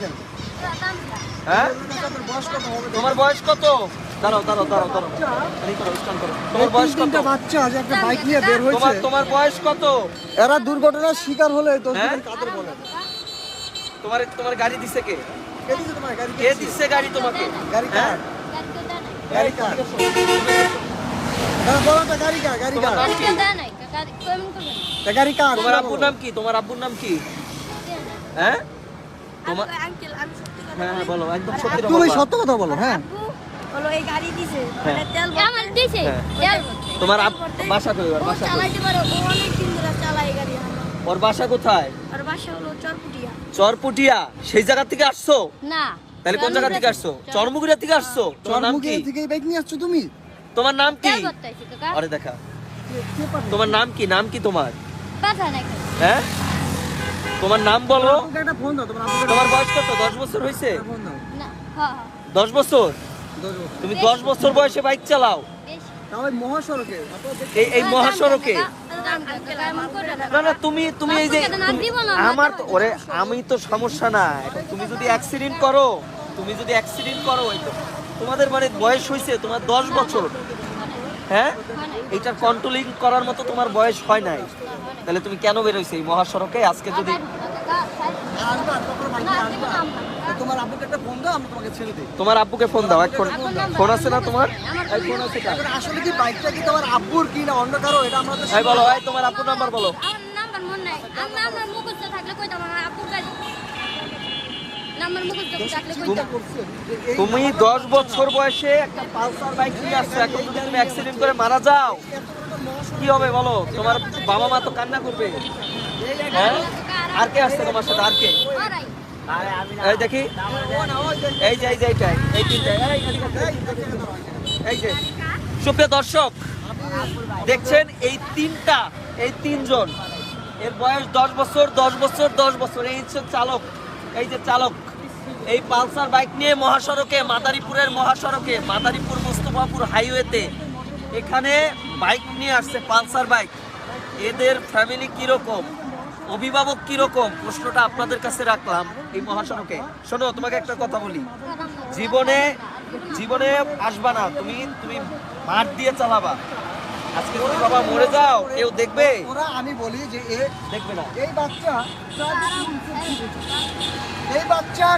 কেন? হ্যাঁ তোর বয়স কত হবে? তোমার বয়স কত? দাঁড়াও তোমার বয়স কত? তিনটা বাচ্চা যে একটা বাইক নিয়ে বের হয়েছে, তোমার বয়স কত? এরা দুর্ঘটনার শিকার হলে দোষ হ্যাঁ? দিবেন কাদের বলেন? তোমার গাড়ি দিছে কে? কে দিছে তোমার গাড়ি? কে দিচ্ছে গাড়ি তোমাকে? গাড়ি হ্যাঁ? কার? গাড়ি কার? দাঁড়া, বলো তো গাড়ি কার? গাড়ি তোমার কার? নাম কি? তা গাড়ি কার? তোমার আব্বুর নাম কি? তোমার আব্বুর নাম কি? হ্যাঁ তোমার হ্যাঁ বলো একদম সত্যি তুমি বলো। সত্য কথা বলো। হ্যাঁ, হলো এই গাড়ি দিছে হ্যাঁ। ওটা তেল আমার দিছে হ্যাঁ। তেল তোমার বাসা কই? ওর ও বাসা কই? চালাইতে পারে, ও অনেক দিন ধরে চালায় গাড়ি আমার। ওর বাসা কোথায়? আর বাসা হলো চরপুটিয়া। চরপুটিয়া। সেই জায়গা থেকে আসছো? না তাহলে কোন জায়গা থেকে আসছো? চরমুগুড়িয়া থেকে আসছো? তোমার নাম কি? চরমুখী থেকে এই বাইক নিয়ে আসছো তুমি? তোমার নাম কি? তেল করতেছি কাকা আরে দেখা তোমার নাম কি? নাম কি তোমার? কথা নাকি হ্যাঁ তোমার নাম বলো। আব্বুকে একটা ফোন দাও, তোমার আব্বুকে তোমার বয়স কত? 10 বছর হয়েছে? একটা ফোন দাও। না হ্যাঁ 10 বছর? 10 বছর। তুমি 10 বছর বয়সে বাইক চালাও বেশি তাও এই মহাসড়কে। এই মহাসড়কে? না না তুমি এই যে আপনাকে তো নাক দিব না, আমার মাথা ওরে আমি তো সমস্যা না। এখন তুমি যদি অ্যাক্সিডেন্ট করো এই তো তোমাদের মানে বয়স হয়েছে তোমার 10 বছর, হ্যাঁ এইটার কন্ট্রোলিং করার মতো তোমার বয়স হয় নাই, তাহলে তুমি কেন বেরোইছো এই মহাসড়কে? আজকে যদি আসবা, তারপরে বাইক নিয়ে আসবা। তো তোমার আব্বুকে একটা ফোন দাও, আমি তোমাকে ছেড়ে দিই। তোমার আব্বুকে ফোন দাও, এক ফোন আছে না তোমার? এই ফোন আছে কার? এখন আসলে কি বাইকটা কি তোমার আব্বুর কি না অন্য কারো, এটা আমরা তো এই বলো, এই তোমার আব্বুর নাম্বার বলো। আমার নাম্বার মনে নাই আমার মুখস্থ থাকলে কইতাম আমার আপুর গাড়ি নাম্বার মুখস্থ থাকলে কইতাম তুমি 10 বছর বয়সে একটা পালসার বাইক নিয়ে আসছো, এখন যদি তুমি অ্যাক্সিডেন্ট করে মারা যাও কি হবে বলো? তোমার বাবা মা তো কান্না করবে, হ্যাঁ? আর কে আসছে তোমার সাথে? আর কে? ওরাই এই দেখি, এই যে এইটাই, এই তিনটাই, এই যে সুপ্রিয় দর্শক দেখছেন এই তিনজন, এর বয়স 10 বছর 10 বছর 10 বছর। এই হচ্ছে চালক, এই যে চালক এই পালসার বাইক নিয়ে মহাসড়কে, মাদারীপুরের মহাসড়কে, মাদারীপুর মোস্তফাপুর হাইওয়েতে এখানে বাইক নিয়ে আসছে, পালসার বাইক। এদের ফ্যামিলি কিরকম, অভিভাবক কিরকম, প্রশ্নটা আপনাদের কাছে রাখলাম এই মহাসড়কে। শোনো, তোমাকে একটা কথা বলি, জীবনে আসবা না, তুমি মাঠ দিয়ে চালাবা। আজকে যদি বাবা মরে যাও কেউ দেখবে? ওরা, আমি বলি যে দেখবে না। এই বাচ্চা